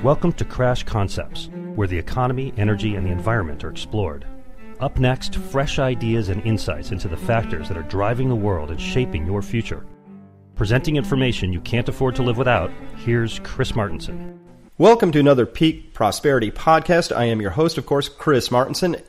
Welcome to Crash Concepts, where the economy, energy, and the environment are explored. Up next, fresh ideas and insights into the factors that are driving the world and shaping your future. Presenting information you can't afford to live without, here's Chris Martenson. Welcome to another Peak Prosperity podcast. I am your host, of course, Chris Martenson.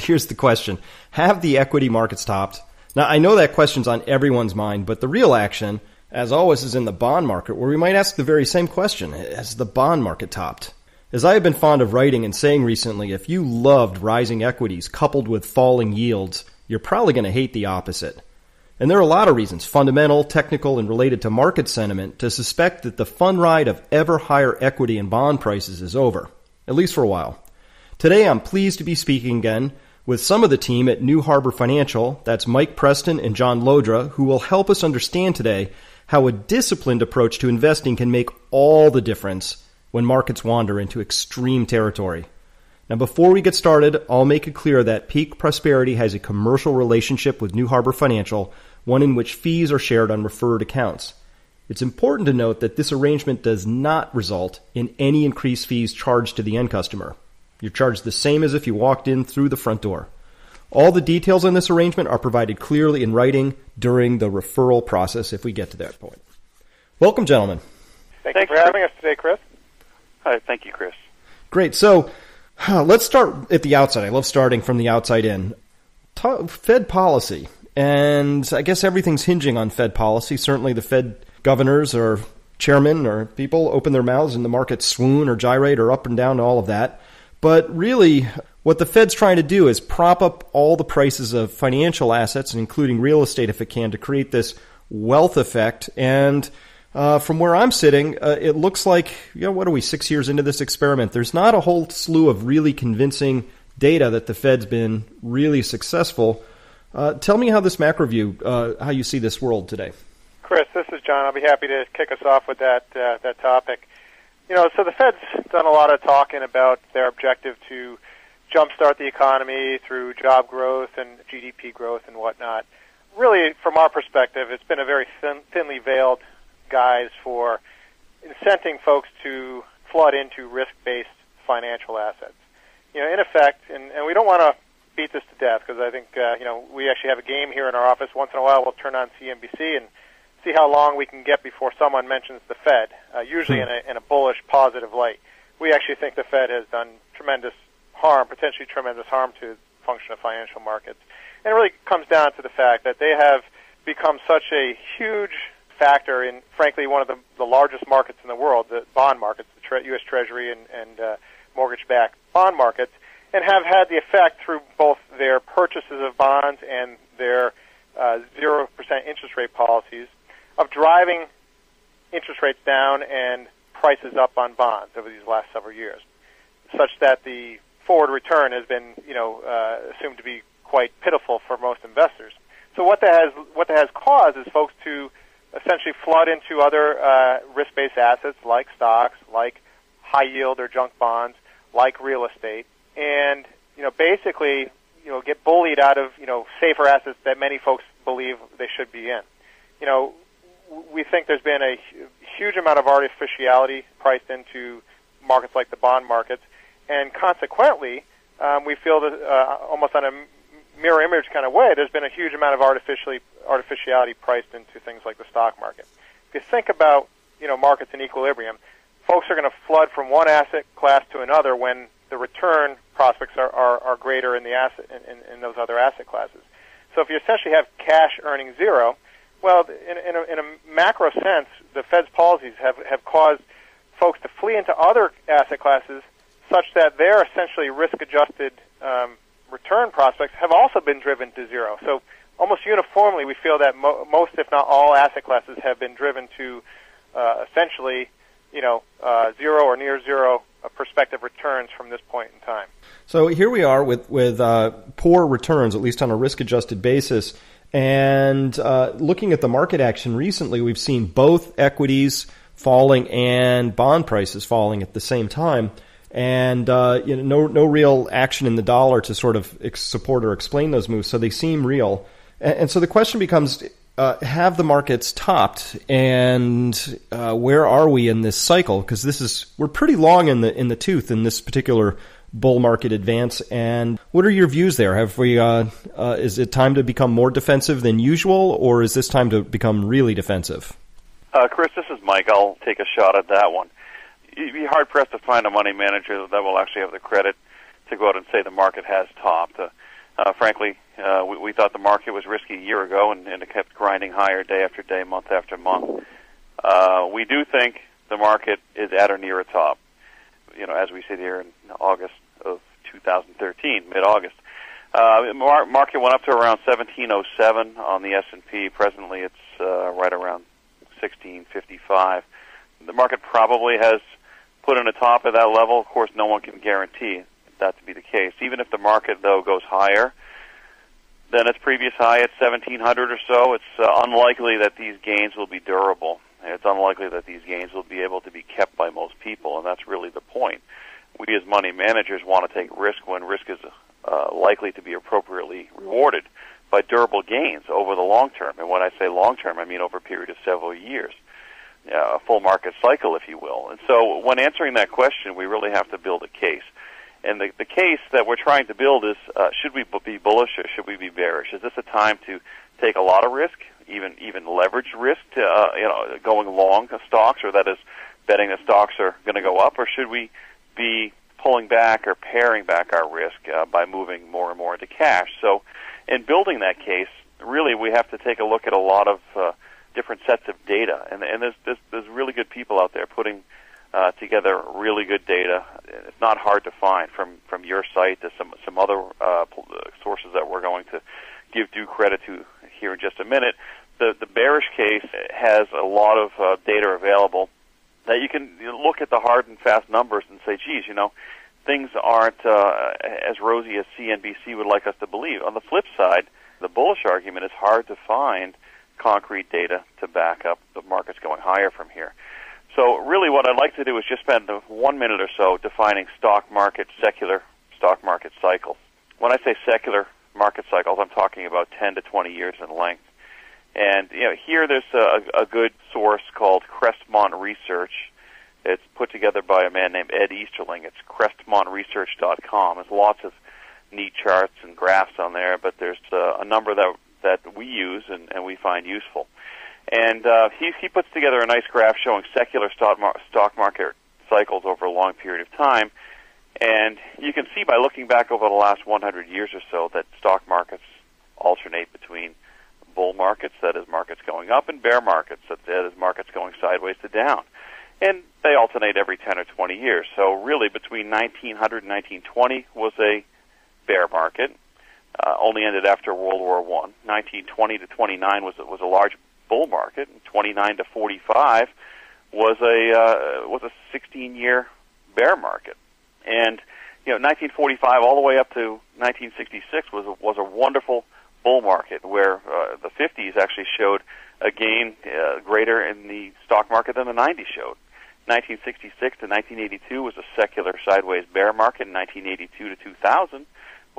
Here's the question. Have the equity markets topped? Now, I know that question's on everyone's mind, but the real action, as always, is in the bond market, where we might ask the very same question. Has the bond market topped? As I have been fond of writing and saying recently, if you loved rising equities coupled with falling yields, you're probably going to hate the opposite. And there are a lot of reasons, fundamental, technical, and related to market sentiment, to suspect that the fun ride of ever higher equity and bond prices is over, at least for a while. Today, I'm pleased to be speaking again with some of the team at New Harbor Financial. That's Mike Preston and John Lodra, who will help us understand today how a disciplined approach to investing can make all the difference when markets wander into extreme territory. Now, before we get started, I'll make it clear that Peak Prosperity has a commercial relationship with New Harbor Financial, one in which fees are shared on referred accounts. It's important to note that this arrangement does not result in any increased fees charged to the end customer. You're charged the same as if you walked in through the front door. All the details on this arrangement are provided clearly in writing during the referral process if we get to that point. Welcome, gentlemen. Thank you for having us today, Chris. Hi, thank you, Chris. Great. So let's start at the outside. I love starting from the outside in. Fed policy. And I guess everything's hinging on Fed policy. Certainly the Fed governors or chairmen or people open their mouths and the markets swoon or gyrate or up and down to all of that. But really, what the Fed's trying to do is prop up all the prices of financial assets, including real estate if it can, to create this wealth effect. And from where I'm sitting, it looks like, what are we, 6 years into this experiment? There's not a whole slew of really convincing data that the Fed's been really successful. Tell me how this macro view, how you see this world today. Chris, this is John. I'll be happy to kick us off with that topic. So the Fed's done a lot of talking about their objective to jumpstart the economy through job growth and GDP growth and whatnot. Really, from our perspective, it's been a very thinly veiled guise for incenting folks to flood into risk-based financial assets. In effect, and we don't want to beat this to death because I think, we actually have a game here in our office. Once in a while, we'll turn on CNBC and see how long we can get before someone mentions the Fed, usually in a bullish, positive light. We actually think the Fed has done tremendous harm, potentially tremendous harm to the function of financial markets. And it really comes down to the fact that they have become such a huge factor in, frankly, one of the largest markets in the world, the bond markets, the U.S. Treasury and mortgage-backed bond markets, and have had the effect through both their purchases of bonds and their 0% interest rate policies of driving interest rates down and prices up on bonds over these last several years, such that the forward return has been, assumed to be quite pitiful for most investors. So what that has caused is folks to essentially flood into other risk-based assets like stocks, like high-yield or junk bonds, like real estate, and basically get bullied out of safer assets that many folks believe they should be in. We think there's been a huge amount of artificiality priced into markets like the bond markets, and consequently, we feel that almost on a mirror image kind of way, there's been a huge amount of artificiality priced into things like the stock market. If you think about markets in equilibrium, folks are going to flood from one asset class to another when the return prospects are greater in the asset in those other asset classes. So if you essentially have cash earning zero, well, in a macro sense, the Fed's policies have caused folks to flee into other asset classes such that their essentially risk-adjusted return prospects have also been driven to zero. So almost uniformly, we feel that most, if not all, asset classes have been driven to essentially, zero or near zero prospective returns from this point in time. So here we are with poor returns, at least on a risk-adjusted basis. And looking at the market action recently, we've seen both equities falling and bond prices falling at the same time. And no real action in the dollar to sort of support or explain those moves. So they seem real. And so the question becomes, have the markets topped, and where are we in this cycle? Because we're pretty long in the tooth in this particular bull market advance. And what are your views there? Have we? Is it time to become more defensive than usual, or is this time to become really defensive? Chris, this is Mike. I'll take a shot at that one. You'd be hard-pressed to find a money manager that will actually have the credit to go out and say the market has topped. Frankly, we thought the market was risky a year ago, and it kept grinding higher day after day, month after month. We do think the market is at or near a top, as we sit here in August of 2013, mid-August. Market went up to around 1707 on the S&P. Presently, it's right around 1655. The market probably has put in a top at that level. Of course, no one can guarantee that to be the case. Even if the market, though, goes higher than its previous high at 1700 or so, it's unlikely that these gains will be durable. It's unlikely that these gains will be able to be kept by most people, and that's really the point. We as money managers want to take risk when risk is likely to be appropriately rewarded by durable gains over the long term. And when I say long term, I mean over a period of several years, a full market cycle, if you will. And so when answering that question, we really have to build a case. And the case that we're trying to build is, should we be bullish or should we be bearish? Is this a time to take a lot of risk, even leverage risk, to, going long stocks, or that is betting that stocks are going to go up, or should we be pulling back or paring back our risk by moving more and more into cash? So in building that case, really we have to take a look at a lot of different sets of data, and there's really good people out there putting together really good data. It's not hard to find from your site to some other sources that we're going to give due credit to here in just a minute. The bearish case has a lot of data available that you can look at the hard and fast numbers and say, geez, things aren't as rosy as CNBC would like us to believe. On the flip side, the bullish argument is hard to find concrete data to back up the markets going higher from here. So really what I'd like to do is just spend 1 minute or so defining secular stock market cycles. When I say secular market cycles, I'm talking about 10 to 20 years in length. And here there's a good source called Crestmont Research. It's put together by a man named Ed Easterling. It's crestmontresearch.com. There's lots of neat charts and graphs on there, but there's a number that we use and we find useful. And he puts together a nice graph showing secular stock market cycles over a long period of time. And you can see by looking back over the last 100 years or so that stock markets alternate between bull markets, that is markets going up, and bear markets, that is markets going sideways to down. And they alternate every 10 or 20 years. So really between 1900 and 1920 was a bear market, only ended after World War I. 1920 to 29 was a large bull market, and 29 to 45 was a 16-year bear market. And 1945 all the way up to 1966 was a wonderful bull market where the 50s actually showed a gain greater in the stock market than the 90s showed. 1966 to 1982 was a secular sideways bear market. 1982 to 2000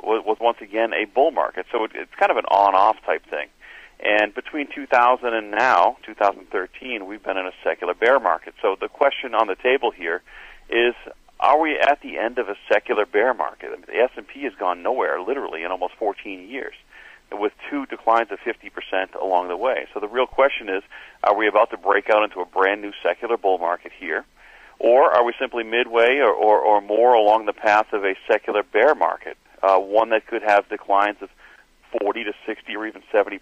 was once again a bull market. So it's kind of an on-off type thing. And between 2000 and now, 2013, we've been in a secular bear market. So the question on the table here is, are we at the end of a secular bear market? I mean, the S&P has gone nowhere, literally, in almost 14 years, with 2 declines of 50% along the way. So the real question is, are we about to break out into a brand new secular bull market here? Or are we simply midway or more along the path of a secular bear market, one that could have declines of 40 to 60 or even 70%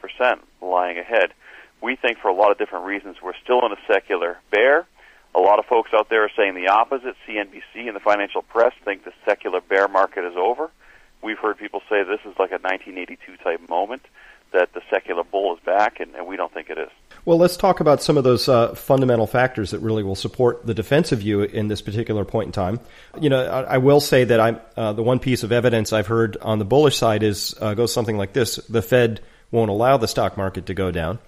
lying ahead? We think for a lot of different reasons we're still in a secular bear. A lot of folks out there are saying the opposite. CNBC and the financial press think the secular bear market is over. We've heard people say this is like a 1982 type moment, that the secular bull is back, and we don't think it is. Well, let's talk about some of those fundamental factors that really will support the defensive view in this particular point in time. I will say that the one piece of evidence I've heard on the bullish side goes something like this: the Fed won't allow the stock market to go down,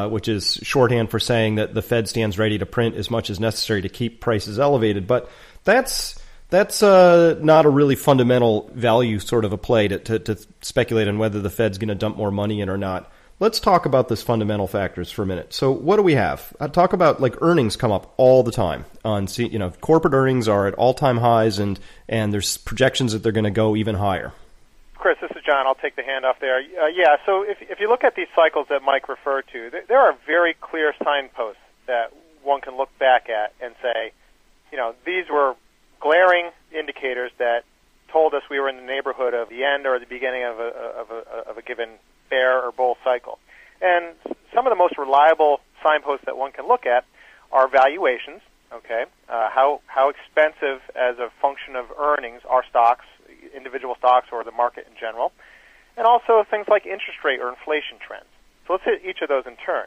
which is shorthand for saying that the Fed stands ready to print as much as necessary to keep prices elevated. But that's not a really fundamental value sort of a play to speculate on whether the Fed's going to dump more money in or not. Let's talk about this fundamental factors for a minute. So what do we have? Talk about like earnings come up all the time. Corporate earnings are at all-time highs, and there's projections that they're going to go even higher. Chris, this is John. I'll take the handoff there. So if you look at these cycles that Mike referred to, there are very clear signposts that one can look back at and say, these were glaring indicators that told us we were in the neighborhood of the end or the beginning of a given bear or bull cycle. And some of the most reliable signposts that one can look at are valuations, okay? How expensive as a function of earnings are stocks, individual stocks or the market in general, and also things like interest rate or inflation trends. So let's hit each of those in turn.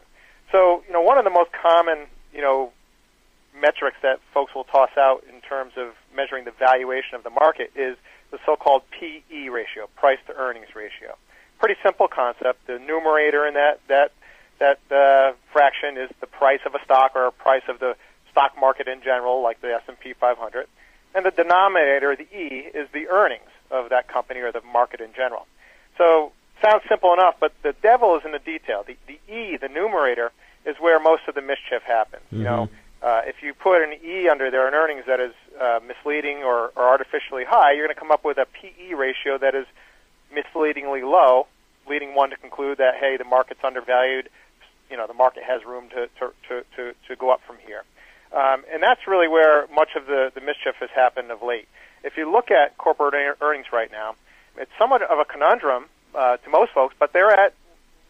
So, one of the most common, metrics that folks will toss out in terms of measuring the valuation of the market is the so-called PE ratio, price to earnings ratio. Pretty simple concept. The numerator in that fraction is the price of a stock or a price of the stock market in general, like the S&P 500. And the denominator, the E, is the earnings of that company or the market in general. So sounds simple enough, but the devil is in the detail. The E, the numerator, is where most of the mischief happens. Mm-hmm. If you put an E under there in earnings that is misleading or artificially high, you're going to come up with a PE ratio that is misleadingly low, leading one to conclude that, hey, the market's undervalued, the market has room to go up from here. And that's really where much of the mischief has happened of late. If you look at corporate earnings right now, it's somewhat of a conundrum to most folks, but they're at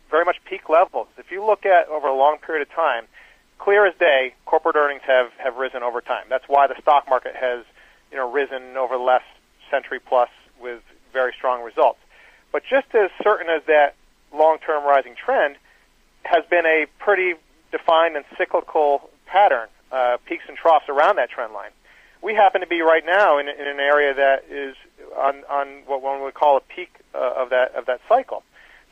very much peak levels. If you look at over a long period of time, clear as day, corporate earnings have risen over time. That's why the stock market has risen over the last century plus with very strong results. But just as certain as that long-term rising trend has been a pretty defined and cyclical pattern, peaks and troughs around that trend line, we happen to be right now in an area that is on what one would call a peak of that cycle.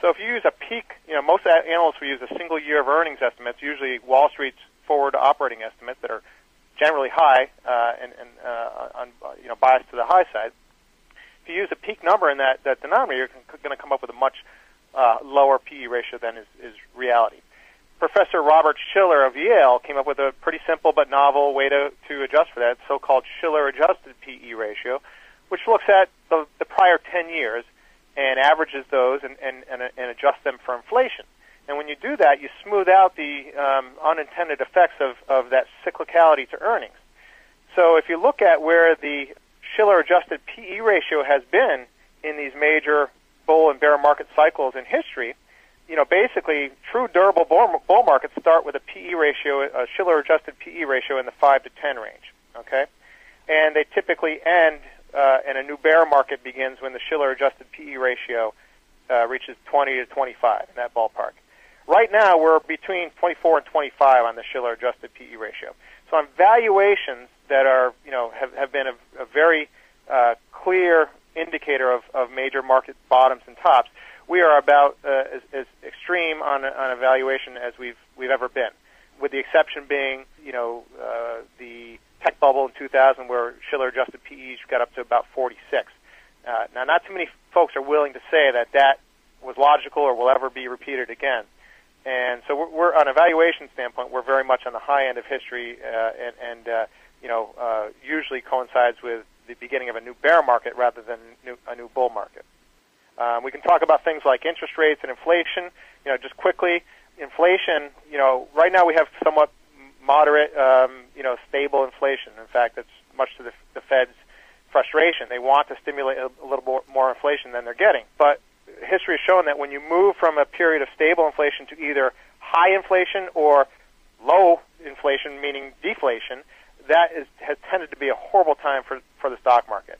So if you use a peak, most analysts will use a single year of earnings estimates, usually Wall Street's forward operating estimates that are generally high and biased to the high side. If you use a peak number in that denominator, you're going to come up with a much lower PE ratio than is reality. Professor Robert Shiller of Yale came up with a pretty simple but novel way to adjust for that, so-called Shiller-adjusted PE ratio, which looks at the prior 10 years and averages those and adjusts them for inflation. And when you do that, you smooth out the unintended effects of that cyclicality to earnings. So if you look at where the Shiller-adjusted PE ratio has been in these major bull and bear market cycles in history, basically true durable bull markets start with a PE ratio, a Shiller-adjusted PE ratio in the 5 to 10 range, okay? And they typically end, and a new bear market begins when the Shiller-adjusted PE ratio reaches 20 to 25, in that ballpark. Right now, we're between 24 and 25 on the Shiller-adjusted PE ratio. So on valuations that are, have been a very clear indicator of major market bottoms and tops, we are about as extreme on a valuation as we've ever been, with the exception being, the tech bubble in 2000 where Shiller-adjusted PEs got up to about 46. Now, not too many folks are willing to say that was logical or will ever be repeated again. And so we're on a valuation standpoint, we're very much on the high end of history, and usually coincides with the beginning of a new bear market rather than a new bull market. We can talk about things like interest rates and inflation. Just quickly, inflation. Right now we have somewhat moderate, stable inflation. In fact, that's much to the Fed's frustration. They want to stimulate a little more inflation than they're getting, but history has shown that when you move from a period of stable inflation to either high inflation or low inflation, meaning deflation, that has tended to be a horrible time for the stock market.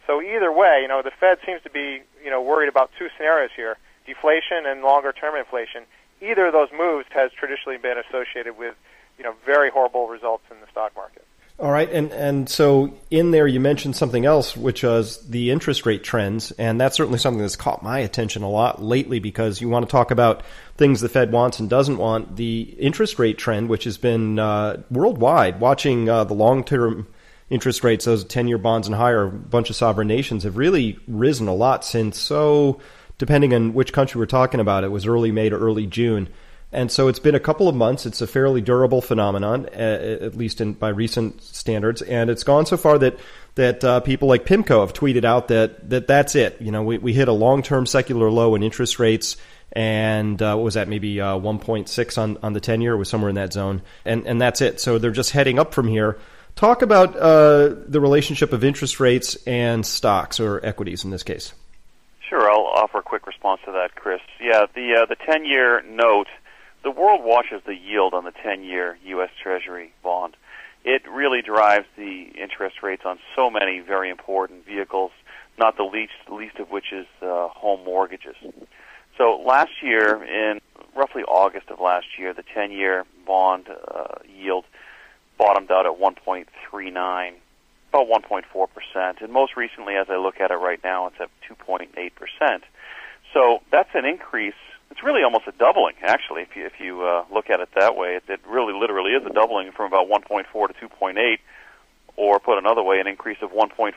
So either way, the Fed seems to be, worried about two scenarios here, deflation and longer-term inflation. Either of those moves has traditionally been associated with, very horrible results in the stock market. All right, and so in there you mentioned something else, which was the interest rate trends, and that's certainly something that's caught my attention a lot lately because you want to talk about things the Fed wants and doesn't want. The interest rate trend, which has been worldwide, watching the long-term interest rates, those 10-year bonds and higher, a bunch of sovereign nations have really risen a lot since, depending on which country we're talking about, it was early May to early June. And so it's been a couple of months. It's a fairly durable phenomenon, at least by recent standards. And it's gone so far that people like PIMCO have tweeted out that's it. We hit a long-term secular low in interest rates. And what was that, maybe 1.6 on the 10-year? It was somewhere in that zone. And that's it. So they're just heading up from here. Talk about the relationship of interest rates and stocks, or equities in this case. Sure, I'll offer a quick response to that, Chris. Yeah, the 10-year note, the world watches the yield on the 10-year U.S. Treasury bond. It really drives the interest rates on so many very important vehicles, not the least of which is home mortgages. So last year, in roughly August of last year, the 10-year bond yield bottomed out at 1.39, about 1.4%. And most recently, as I look at it right now, it's at 2.8%. So that's an increase. It's really almost a doubling, actually, if you look at it that way. It really literally is a doubling from about 1.4 to 2.8, or put another way, an increase of 1.4%.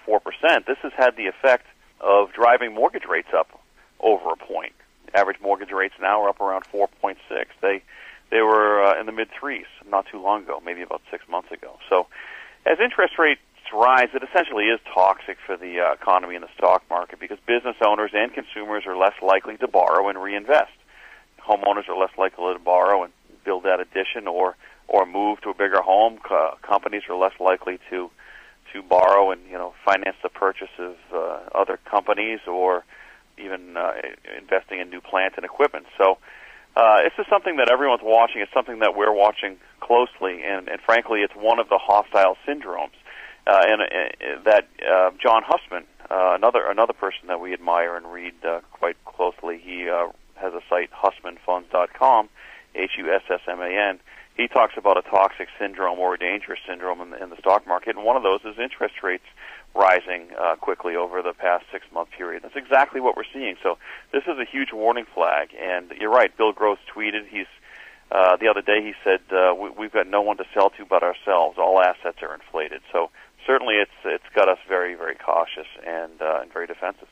This has had the effect of driving mortgage rates up over a point. Average mortgage rates now are up around 4.6. They were in the mid-threes not too long ago, maybe about 6 months ago. So as interest rates rise, it essentially is toxic for the economy and the stock market, because business owners and consumers are less likely to borrow and reinvest. Homeowners are less likely to borrow and build that addition or move to a bigger home. Companies are less likely to borrow and finance the purchase of other companies, or even investing in new plant and equipment. So it's just something that everyone's watching. It's something that we're watching closely, and frankly, it's one of the hostile syndromes. That John Hussman, another person that we admire and read quite closely, he has a site, hussmanfunds.com, Hussman. He talks about a toxic syndrome or a dangerous syndrome in the stock market, and one of those is interest rates rising quickly over the past 6-month period. That's exactly what we're seeing. So this is a huge warning flag, and you're right. Bill Gross tweeted, the other day he said, we've got no one to sell to but ourselves. All assets are inflated. So certainly it's got us very, very cautious and very defensive.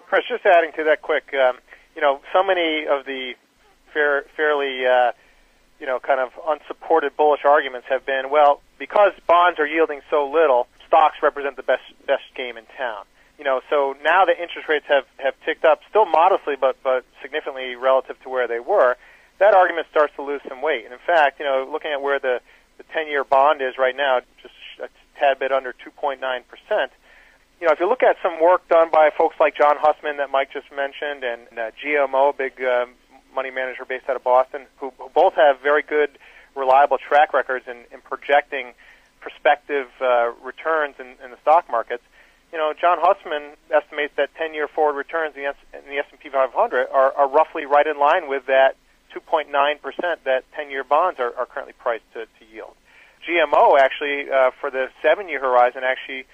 Chris, just adding to that quick, so many of the fairly kind of unsupported bullish arguments have been, well, because bonds are yielding so little, stocks represent the best game in town. So now that interest rates have ticked up, still modestly, but significantly relative to where they were, that argument starts to lose some weight. And in fact, looking at where the 10-year bond is right now, just a tad bit under 2.9%. If you look at some work done by folks like John Hussman that Mike just mentioned, and GMO, big money manager based out of Boston, who both have very good, reliable track records in projecting prospective returns in the stock markets. John Hussman estimates that 10-year forward returns in the S&P 500 are roughly right in line with that 2.9% that 10-year bonds are currently priced to yield. GMO actually, for the 7-year horizon, actually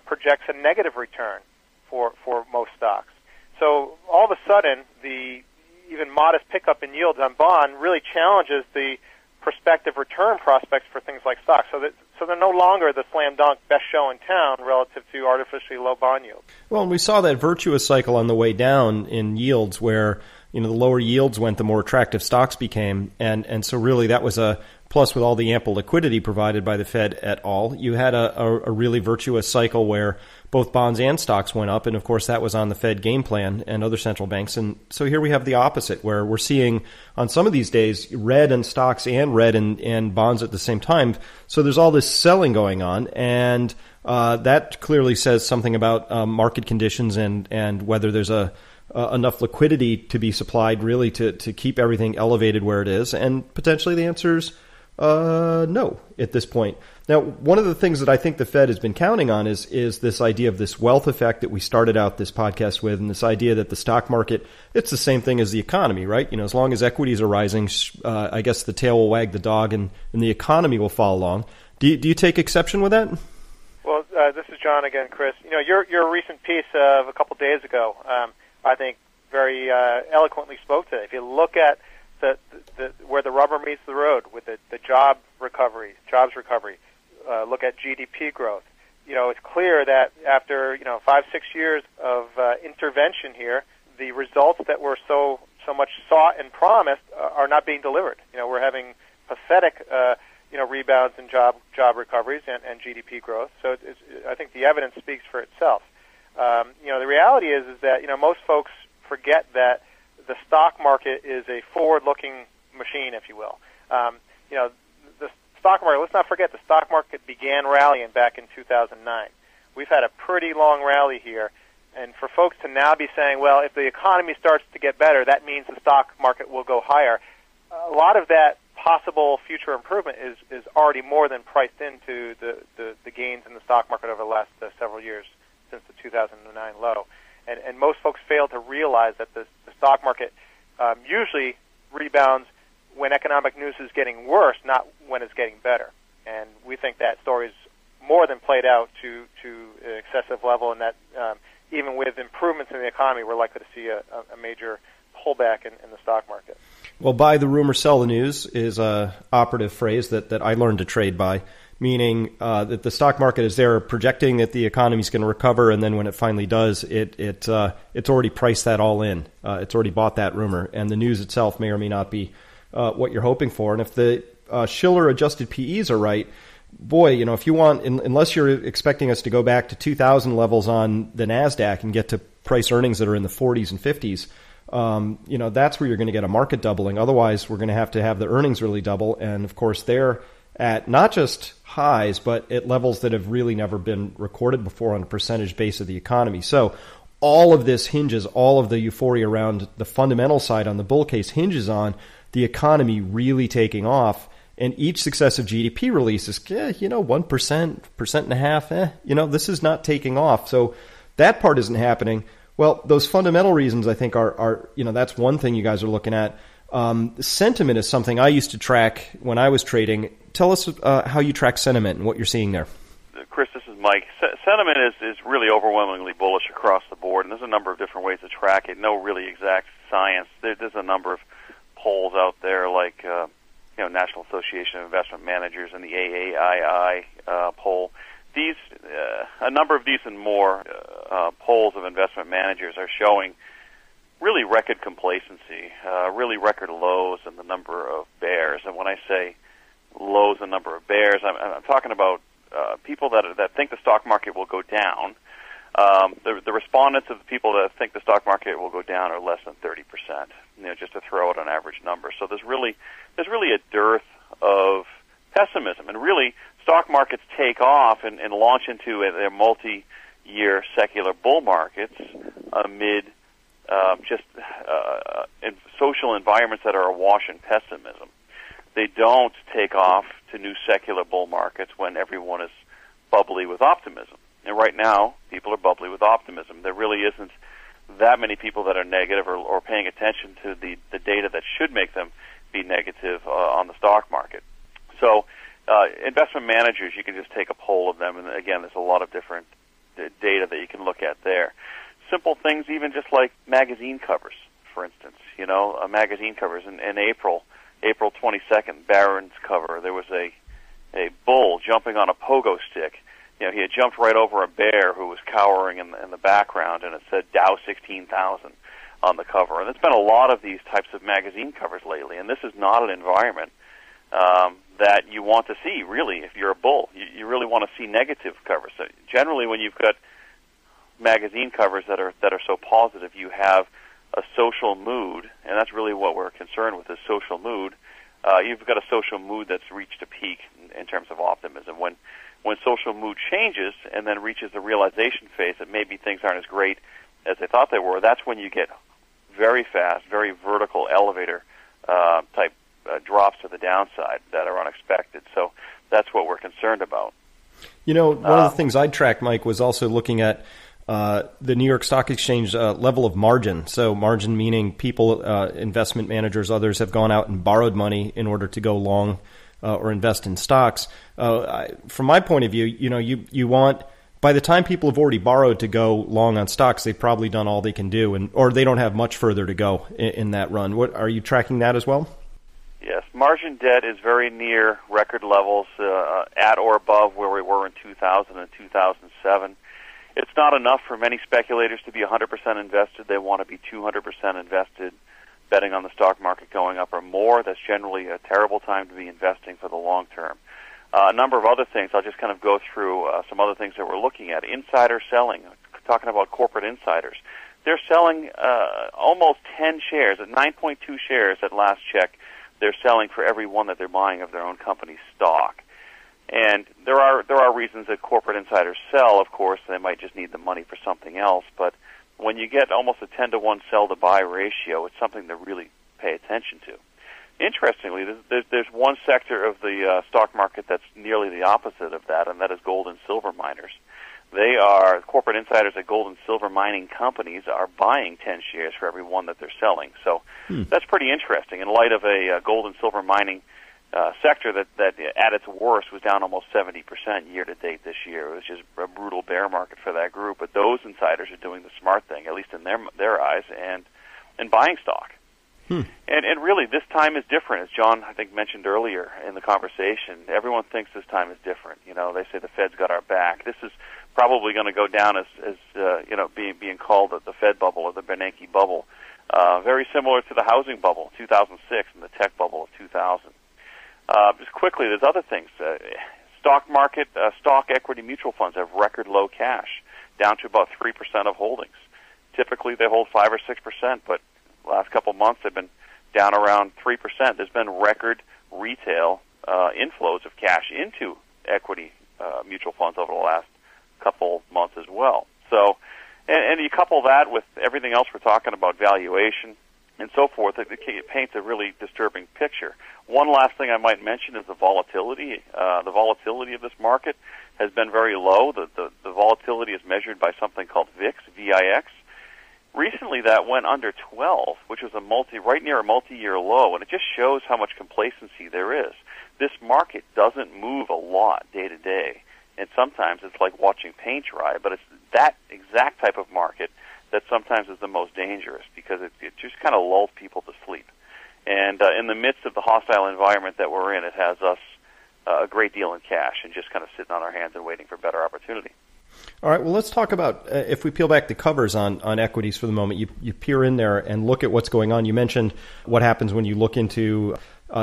projects a negative return for most stocks. So all of a sudden, the even modest pickup in yields on bond really challenges the prospective return prospects for things like stocks. So they're no longer the slam dunk best show in town relative to artificially low bond yields. Well, and we saw that virtuous cycle on the way down in yields where the lower yields went, the more attractive stocks became. And so really that was a plus with all the ample liquidity provided by the Fed et al. You had a really virtuous cycle where both bonds and stocks went up. And of course, that was on the Fed game plan and other central banks. And so here we have the opposite, where we're seeing on some of these days red in stocks and red in bonds at the same time. So there's all this selling going on. And that clearly says something about market conditions and whether there's enough liquidity to be supplied really to keep everything elevated where it is. And potentially the answer's no at this point. Now, one of the things that I think the Fed has been counting on is this idea of this wealth effect that we started out this podcast with, and this idea that the stock market, it's the same thing as the economy, right? As long as equities are rising, I guess the tail will wag the dog and the economy will follow along. Do you take exception with that? Well, this is John again, Chris. Your recent piece of a couple days ago, I think very eloquently spoke to it. If you look at where the rubber meets the road with the jobs recovery, look at GDP growth. It's clear that after 5-6 years of intervention here, the results that were so much sought and promised are not being delivered. We're having pathetic rebounds in job recoveries and GDP growth. So I think the evidence speaks for itself. The reality is that most folks forget that the stock market is a forward-looking machine, if you will. The stock market. Let's not forget the stock market began rallying back in 2009. We've had a pretty long rally here, and for folks to now be saying, well, if the economy starts to get better, that means the stock market will go higher. A lot of that possible future improvement is already more than priced into the gains in the stock market over the last several years since the 2009 low. And most folks fail to realize that the stock market usually rebounds when economic news is getting worse, not when it's getting better. And we think that story is more than played out to an excessive level, and that even with improvements in the economy, we're likely to see a major pullback in the stock market. Well, buy the rumor, sell the news is a operative phrase that I learned to trade by, meaning that the stock market is there projecting that the economy is going to recover, and then when it finally does, it's already priced that all in. It's already bought that rumor, and the news itself may or may not be what you're hoping for. And if the Shiller adjusted PEs are right, boy, if you want, unless you're expecting us to go back to 2000 levels on the NASDAQ and get to price earnings that are in the 40s and 50s, that's where you're going to get a market doubling. Otherwise, we're going to have the earnings really double. And of course, they're at not just highs, but at levels that have really never been recorded before on a percentage base of the economy. So all of this hinges, all of the euphoria around the fundamental side on the bull case hinges on the economy really taking off. And each successive GDP release is, 1%, 1.5%, this is not taking off. So that part isn't happening. Well, those fundamental reasons, I think, are that's one thing you guys are looking at. Sentiment is something I used to track when I was trading. Tell us how you track sentiment and what you're seeing there. Chris, this is Mike. Sentiment is really overwhelmingly bullish across the board, and there's a number of different ways to track it. No really exact science. There's a number of polls out there like National Association of Investment Managers and the AAII poll. A number of these and more polls of investment managers are showing really record complacency, really record lows in the number of bears. And when I say lows in number of bears, I'm talking about people that think the stock market will go down. The respondents of the people that think the stock market will go down are less than 30%. Just to throw out an average number. So there's really a dearth of pessimism, and really stock markets take off and launch into their multi-year secular bull markets amid in social environments that are awash in pessimism. They don't take off to new secular bull markets when everyone is bubbly with optimism. And right now, people are bubbly with optimism. There really isn't that many people that are negative or paying attention to the data that should make them be negative on the stock market. So investment managers, you can just take a poll of them, and again, there's a lot of different data that you can look at there. Simple things, even just like magazine covers, for instance. Magazine covers in April 22nd, Barron's cover, there was a bull jumping on a pogo stick. He had jumped right over a bear who was cowering in the background, and it said Dow 16,000 on the cover. And there's been a lot of these types of magazine covers lately, and this is not an environment that you want to see, really, if you're a bull. You really want to see negative covers. So generally, when you've got magazine covers that are so positive, you have a social mood, and that's really what we're concerned with, is social mood. You've got a social mood that's reached a peak in terms of optimism. When social mood changes and then reaches the realization phase that maybe things aren't as great as they thought they were, that's when you get very fast, very vertical elevator type drops to the downside that are unexpected. So that's what we're concerned about. One of the things I tracked, Mike, was also looking at the New York Stock Exchange level of margin. So margin meaning people, investment managers, others have gone out and borrowed money in order to go long or invest in stocks. From my point of view, you want, by the time people have already borrowed to go long on stocks, they've probably done all they can do, or they don't have much further to go in that run. Are you tracking that as well? Yes, margin debt is very near record levels, at or above where we were in 2000 and 2007. It's not enough for many speculators to be 100% invested. They want to be 200% invested, betting on the stock market going up or more. That's generally a terrible time to be investing for the long term. A number of other things. I'll just kind of go through some other things that we're looking at. Insider selling, talking about corporate insiders. They're selling almost 10 shares, at 9.2 shares at last check. They're selling for every one that they're buying of their own company's stock. And there are reasons that corporate insiders sell. Of course, they might just need the money for something else. But when you get almost a 10-to-1 sell-to-buy ratio, it's something to really pay attention to. Interestingly, there's one sector of the stock market that's nearly the opposite of that, and that is gold and silver miners. They are corporate insiders at gold and silver mining companies are buying 10 shares for every one that they're selling. So that's pretty interesting in light of a gold and silver mining sector that at its worst was down almost 70% year to date this year. It was just a brutal bear market for that group. But those insiders are doing the smart thing, at least in their eyes, and buying stock. And really, this time is different. As John, I think, mentioned earlier in the conversation, everyone thinks this time is different. You know, they say the Fed's got our back. This is probably going to go down as being called the Fed bubble or the Bernanke bubble, very similar to the housing bubble, 2006, and the tech bubble of 2000. Just quickly, there's other things. Stock market, stock equity mutual funds have record low cash, down to about 3% of holdings. Typically, they hold 5 or 6%, but last couple of months they've been down around 3%. There's been record retail inflows of cash into equity mutual funds over the last couple months as well. So, and you couple that with everything else we're talking about, valuation and so forth, it paints a really disturbing picture. One last thing I might mention is the volatility. The volatility of this market has been very low. The volatility is measured by something called VIX, V-I-X. Recently, that went under 12, which was right near a multi-year low, and it just shows how much complacency there is. This market doesn't move a lot day to day, and sometimes it's like watching paint dry, but it's that exact type of market that sometimes is the most dangerous because it just kind of lulls people to sleep. And in the midst of the hostile environment that we're in, it has us a great deal in cash and just kind of sitting on our hands and waiting for better opportunity. All right, well, let's talk about, if we peel back the covers on equities for the moment, you peer in there and look at what's going on. You mentioned what happens when you look into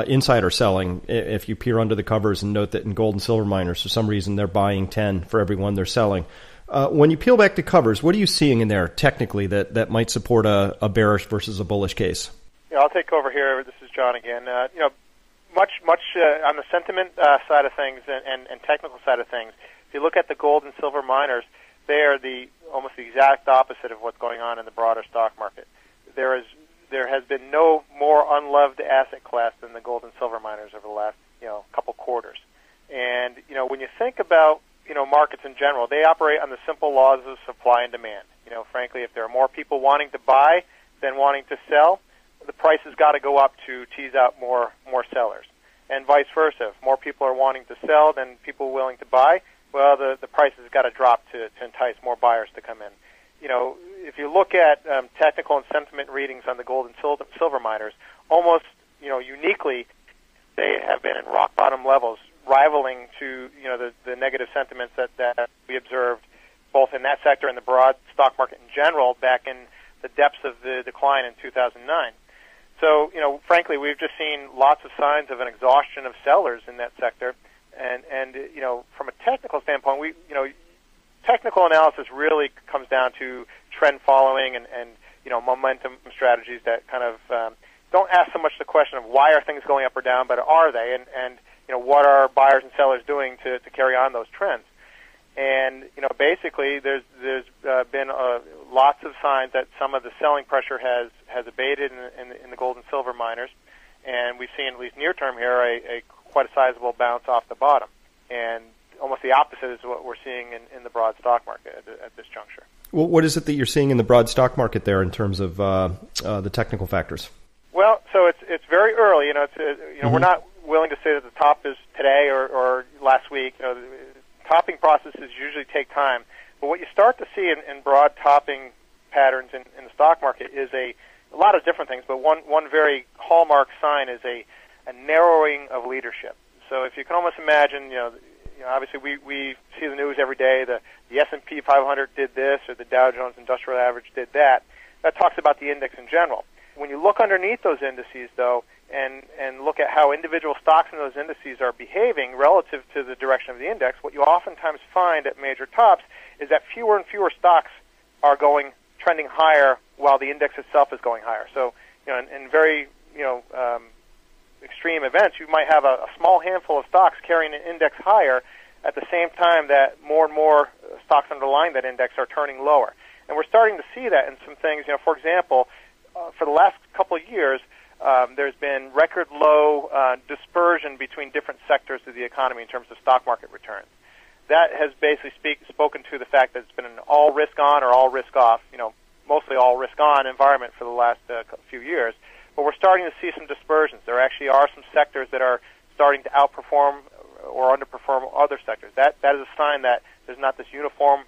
insider selling. If you peer under the covers and note that in gold and silver miners, for some reason, they're buying 10 for every one they're selling. When you peel back the covers, what are you seeing in there technically that might support a bearish versus a bullish case? Yeah, I'll take over here. This is John again. Much on the sentiment side of things and technical side of things. If you look at the gold and silver miners, they are almost the exact opposite of what's going on in the broader stock market. There has been no more unloved asset class than the gold and silver miners over the last couple quarters. And when you think about markets in general, they operate on the simple laws of supply and demand. Frankly, if there are more people wanting to buy than wanting to sell, the price has got to go up to tease out more sellers, and vice versa. If more people are wanting to sell than people willing to buy, well, the price has got to drop to entice more buyers to come in. If you look at technical and sentiment readings on the gold and silver miners, almost uniquely, they have been at rock bottom levels, rivaling to the negative sentiments that we observed both in that sector and the broad stock market in general back in the depths of the decline in 2009. So, frankly, we've just seen lots of signs of an exhaustion of sellers in that sector. And from a technical standpoint, technical analysis really comes down to trend following and momentum strategies that kind of don't ask so much the question of why are things going up or down, but are they, and what are buyers and sellers doing to carry on those trends. And basically, there's been lots of signs that some of the selling pressure has abated in the gold and silver miners, and we've seen, at least near term here, a quite a sizable bounce off the bottom. And almost the opposite is what we're seeing in the broad stock market at this juncture. Well, what is it that you're seeing in the broad stock market there in terms of the technical factors? Well, so it's very early. We're not willing to say that the top is today or last week. The topping processes usually take time. But what you start to see in broad topping patterns in the stock market is a lot of different things. But one very hallmark sign is a narrowing of leadership. So if you can almost imagine, obviously we see the news every day. The S&P 500 did this, or the Dow Jones Industrial Average did that. That talks about the index in general. When you look underneath those indices, though, and look at how individual stocks in those indices are behaving relative to the direction of the index, what you oftentimes find at major tops is that fewer and fewer stocks are trending higher while the index itself is going higher. So, in very extreme events, you might have a small handful of stocks carrying an index higher at the same time that more and more stocks underlying that index are turning lower. And we're starting to see that in some things. For example, for the last couple of years, there's been record low dispersion between different sectors of the economy in terms of stock market returns. That has basically spoken to the fact that it's been an all risk on or all risk off, mostly all risk on environment for the last few years. But we're starting to see some dispersions. There actually are some sectors that are starting to outperform or underperform other sectors. That is a sign that there's not this uniform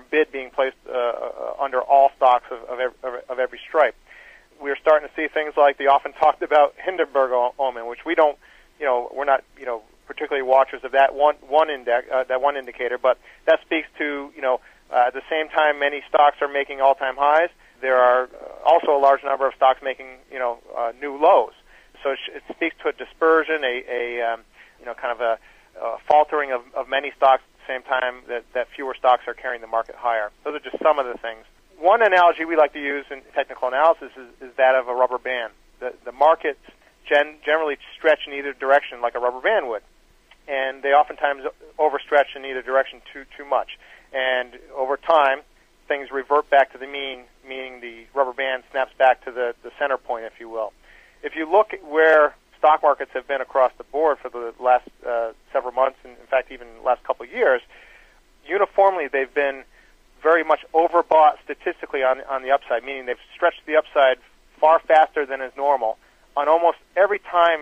bid being placed under all stocks of every stripe. We're starting to see things like the often talked about Hindenburg omen, which we don't, we're not, particularly watchers of that one indicator, but that speaks to, at the same time many stocks are making all-time highs, there are also a large number of stocks making, new lows. So it speaks to a dispersion, kind of a faltering of many stocks at the same time that fewer stocks are carrying the market higher. Those are just some of the things. One analogy we like to use in technical analysis is that of a rubber band. The markets generally stretch in either direction like a rubber band would, and they oftentimes overstretch in either direction too much. And over time, things revert back to the mean, meaning the rubber band snaps back to the center point, if you will. If you look at where stock markets have been across the board for the last several months, and in fact even the last couple of years, uniformly they've been very much overbought statistically on the upside, meaning they've stretched the upside far faster than is normal on almost every time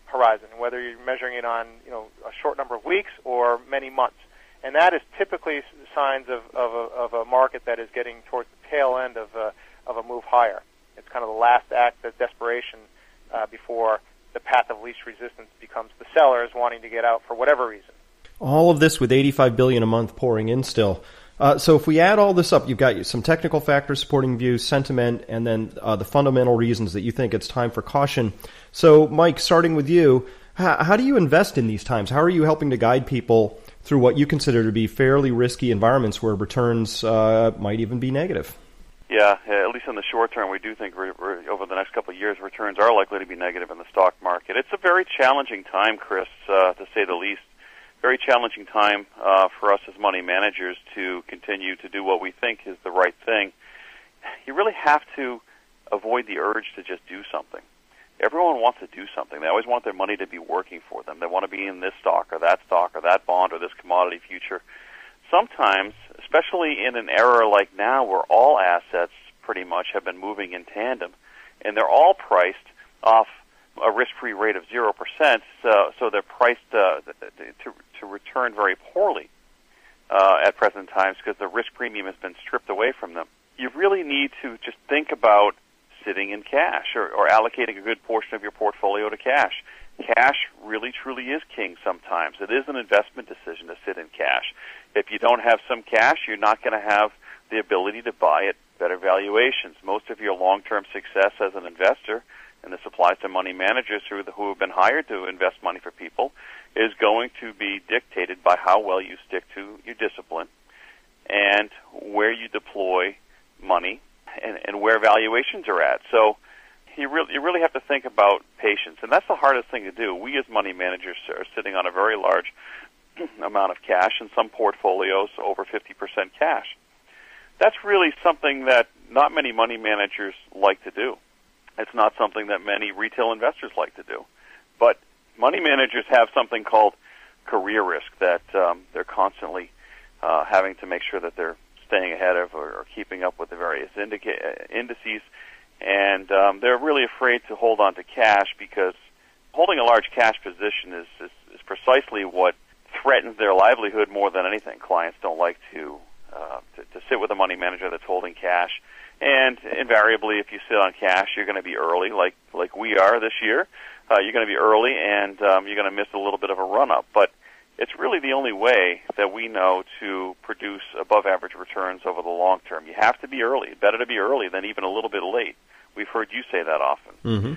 horizon, whether you're measuring it on a short number of weeks or many months. And that is typically signs of a market that is getting towards the tail end of a move higher. It's kind of the last act of desperation before the path of least resistance becomes the sellers wanting to get out for whatever reason. All of this with $85 billion a month pouring in still. So if we add all this up, you've got some technical factors supporting views, sentiment, and then the fundamental reasons that you think it's time for caution. So, Mike, starting with you, how do you invest in these times? How are you helping to guide people through what you consider to be fairly risky environments where returns might even be negative? Yeah, at least in the short term, we do think over the next couple of years, returns are likely to be negative in the stock market. It's a very challenging time, Chris, to say the least. Very challenging time for us as money managers to continue to do what we think is the right thing. You really have to avoid the urge to just do something. Everyone wants to do something. They always want their money to be working for them. They want to be in this stock or that bond or this commodity future. Sometimes, especially in an era like now where all assets pretty much have been moving in tandem and they're all priced off a risk-free rate of 0%, so they're priced to return very poorly at present times because the risk premium has been stripped away from them. You really need to just think about sitting in cash or allocating a good portion of your portfolio to cash. Cash really, truly is king sometimes. It is an investment decision to sit in cash. If you don't have some cash, you're not going to have the ability to buy at better valuations. Most of your long-term success as an investor, and this applies to money managers who have been hired to invest money for people, is going to be dictated by how well you stick to your discipline and where you deploy money and where valuations are at. So you really have to think about patience, and that's the hardest thing to do. We as money managers are sitting on a very large amount of cash, and some portfolios over 50% cash. That's really something that not many money managers like to do. It's not something that many retail investors like to do. But money managers have something called career risk that they're constantly having to make sure that they're staying ahead of or keeping up with the various indices. And they're really afraid to hold on to cash because holding a large cash position is precisely what threatens their livelihood more than anything. Clients don't like to sit with a money manager that's holding cash. And invariably, if you sit on cash, you're going to be early, like we are this year. You're going to be early, and you're going to miss a little bit of a run-up. But it's really the only way that we know to produce above-average returns over the long term. You have to be early. Better to be early than even a little bit late. We've heard you say that often. Mm-hmm.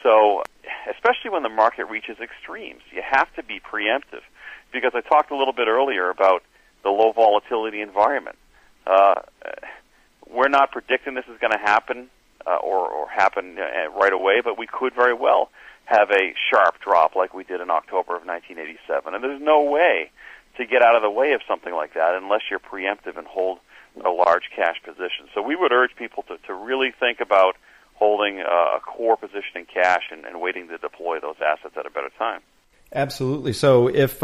So, especially when the market reaches extremes, you have to be preemptive. Because I talked a little bit earlier about the low volatility environment. We're not predicting this is going to happen or happen right away, but we could very well have a sharp drop like we did in October of 1987. And there's no way to get out of the way of something like that unless you're preemptive and hold a large cash position. So we would urge people to really think about holding a core position in cash and waiting to deploy those assets at a better time. Absolutely. So if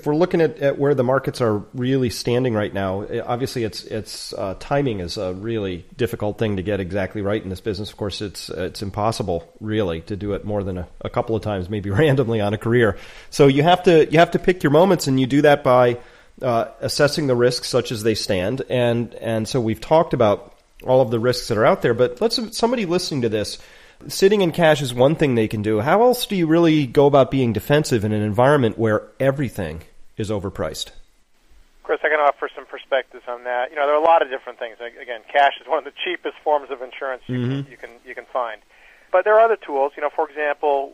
we're looking at where the markets are really standing right now, obviously it's timing is a really difficult thing to get exactly right in this business. Of course, it's impossible really to do it more than a couple of times, maybe randomly on a career. So you have to pick your moments, and you do that by assessing the risks such as they stand. And so we've talked about all of the risks that are out there. But somebody listening to this. Sitting in cash is one thing they can do. How else do you really go about being defensive in an environment where everything is overpriced? Chris, I can offer some perspectives on that. There are a lot of different things. Again, cash is one of the cheapest forms of insurance you can find. But there are other tools. For example,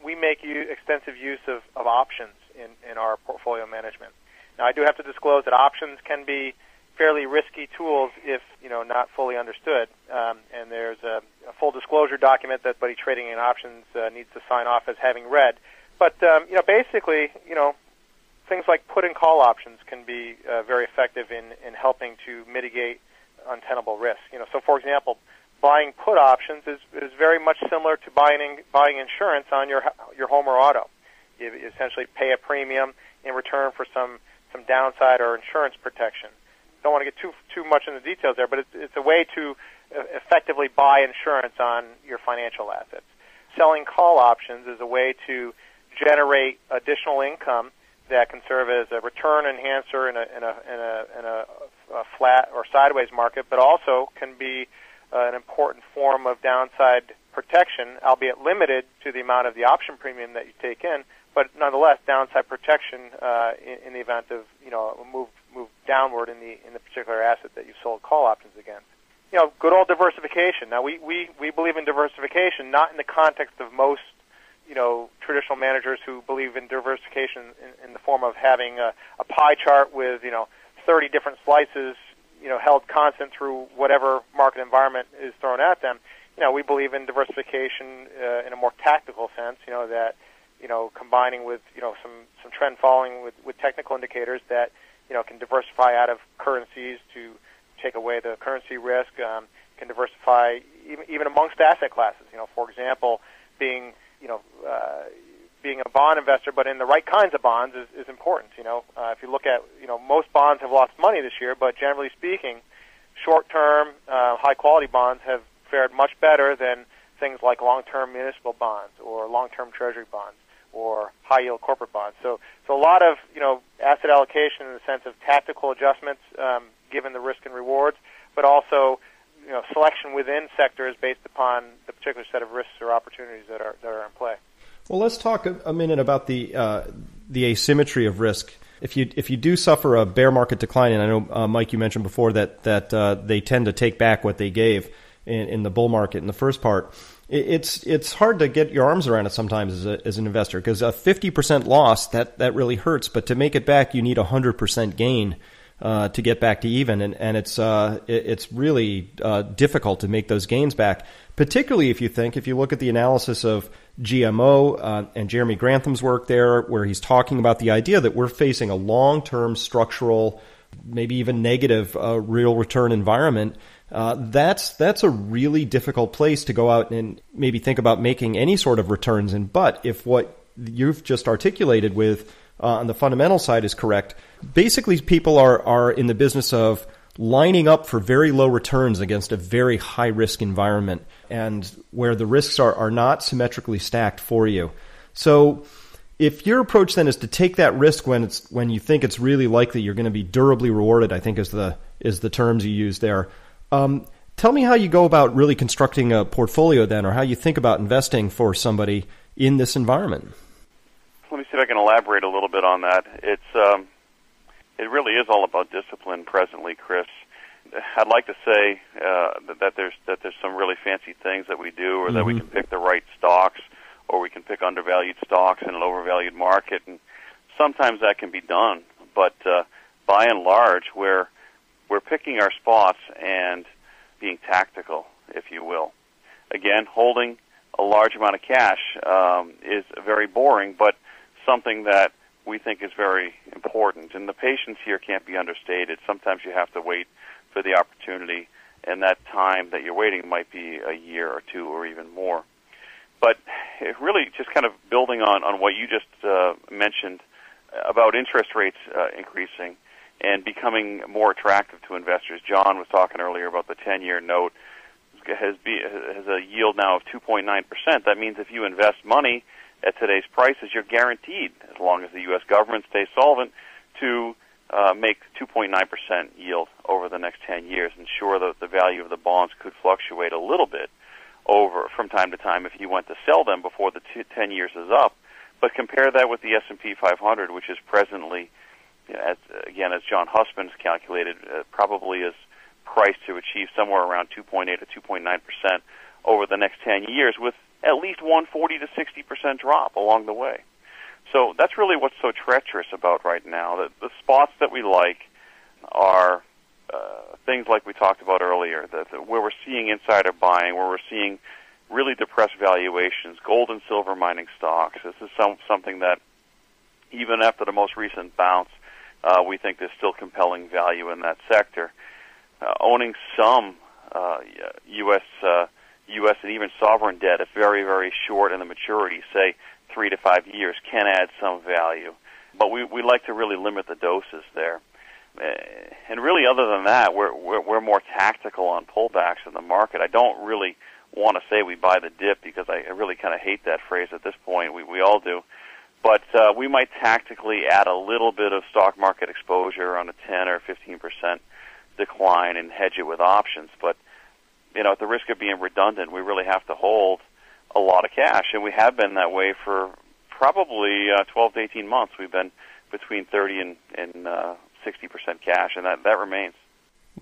we make extensive use of options in our portfolio management. Now, I do have to disclose that options can be fairly risky tools if not fully understood. And there's a full disclosure document that anybody trading in options needs to sign off as having read. But basically, things like put and call options can be very effective in helping to mitigate untenable risk. So for example, buying put options is very much similar to buying insurance on your home or auto. You essentially pay a premium in return for some downside or insurance protection. Don't want to get too much into the details there, but it's a way to effectively buy insurance on your financial assets. Selling call options is a way to generate additional income that can serve as a return enhancer in a flat or sideways market, but also can be an important form of downside protection, albeit limited to the amount of the option premium that you take in, but nonetheless downside protection in the event of a move downward in the particular asset that you've sold call options against. Good old diversification. Now we believe in diversification, not in the context of most traditional managers who believe in diversification in the form of having a pie chart with 30 different slices held constant through whatever market environment is thrown at them. We believe in diversification in a more tactical sense. That combining with some trend following with technical indicators that can diversify out of currencies to take away the currency risk. Can diversify even amongst asset classes. For example, being a bond investor, but in the right kinds of bonds is important. If you look at, most bonds have lost money this year, but generally speaking, short-term, high-quality bonds have fared much better than things like long-term municipal bonds or long-term treasury bonds or high-yield corporate bonds. So a lot of, asset allocation in the sense of tactical adjustments given the risk and rewards, but also, selection within sectors based upon the particular set of risks or opportunities that are in play. Well, let's talk a minute about the asymmetry of risk. If you do suffer a bear market decline, and I know Mike, you mentioned before that they tend to take back what they gave in the bull market in the first part. It's hard to get your arms around it sometimes as an investor, because a 50% loss that really hurts. But to make it back, you need 100% gain to get back to even, and it's really difficult to make those gains back. Particularly if you look at the analysis of GMO and Jeremy Grantham's work there, where he's talking about the idea that we're facing a long-term structural, maybe even negative real return environment. That's a really difficult place to go out and maybe think about making any sort of returns in. But if what you've just articulated with on the fundamental side is correct, basically people are in the business of lining up for very low returns against a very high risk environment, and where the risks are not symmetrically stacked for you. So if your approach then is to take that risk when you think it's really likely you're going to be durably rewarded, I think is the terms you use there. Tell me how you go about really constructing a portfolio then, or how you think about investing for somebody in this environment. Let me see if I can elaborate a little bit on that. It really is all about discipline presently, Chris. I'd like to say that there's some really fancy things that we do, or that we can pick the right stocks, or we can pick undervalued stocks in an overvalued market, and sometimes that can be done. But by and large, we're picking our spots and being tactical, if you will. Again, holding a large amount of cash is very boring, but something that we think is very important. And the patience here can't be understated. Sometimes you have to wait for the opportunity, and that time that you're waiting might be a year or two or even more. But it really just kind of building on what you just mentioned about interest rates increasing and becoming more attractive to investors. John was talking earlier about the 10-year note has a yield now of 2.9%. That means if you invest money at today's prices, you're guaranteed, as long as the U.S. government stays solvent, to make 2.9% yield over the next 10 years. And sure, the value of the bonds could fluctuate a little bit over from time to time if you went to sell them before the 10 years is up. But compare that with the S&P 500, which is presently, as John Husband's calculated, probably is priced to achieve somewhere around 2.8 to 2.9% over the next 10 years, with at least 140 to 60% drop along the way. So that's really what's so treacherous about right now. The spots that we like are things like we talked about earlier, where we're seeing insider buying, where we're seeing really depressed valuations, gold and silver mining stocks. This is something that, even after the most recent bounce, we think there's still compelling value in that sector. Owning some U.S. and even sovereign debt, if very, very short in the maturity, say 3 to 5 years, can add some value. But we like to really limit the doses there. And really, other than that, we're more tactical on pullbacks in the market. I don't really want to say we buy the dip, because I really kind of hate that phrase at this point. We all do. But we might tactically add a little bit of stock market exposure on a 10 or 15% decline and hedge it with options. But, at the risk of being redundant, we really have to hold a lot of cash. And we have been that way for probably 12 to 18 months. We've been between 30 and 60% cash, and that remains.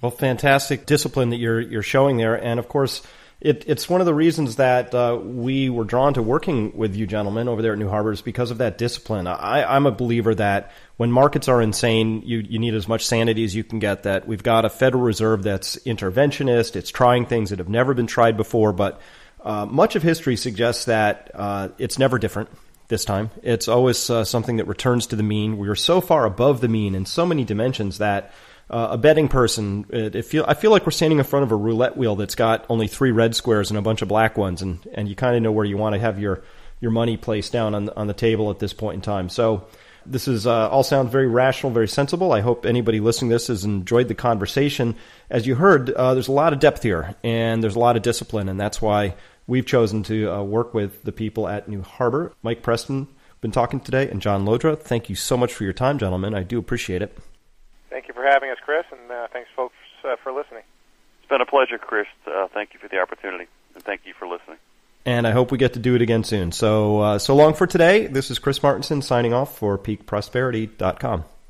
Well, fantastic discipline that you're showing there. And, of course, it's one of the reasons that we were drawn to working with you gentlemen over there at New Harbor, is because of that discipline. I'm a believer that when markets are insane, you need as much sanity as you can get. That we've got a Federal Reserve that's interventionist. It's trying things that have never been tried before. But much of history suggests that it's never different this time. It's always something that returns to the mean. We are so far above the mean in so many dimensions that a betting person, I feel like we're standing in front of a roulette wheel that's got only 3 red squares and a bunch of black ones, and you kind of know where you want to have your money placed down on the table at this point in time. So this is all sounds very rational, very sensible. I hope anybody listening to this has enjoyed the conversation. As you heard, there's a lot of depth here, and there's a lot of discipline, and that's why we've chosen to work with the people at New Harbor. Mike Preston, been talking today, and John Lodra. Thank you so much for your time, gentlemen. I do appreciate it. Thank you for having us, Chris, and thanks, folks, for listening. It's been a pleasure, Chris. Thank you for the opportunity, and thank you for listening. And I hope we get to do it again soon. So long for today. This is Chris Martinson signing off for peakprosperity.com.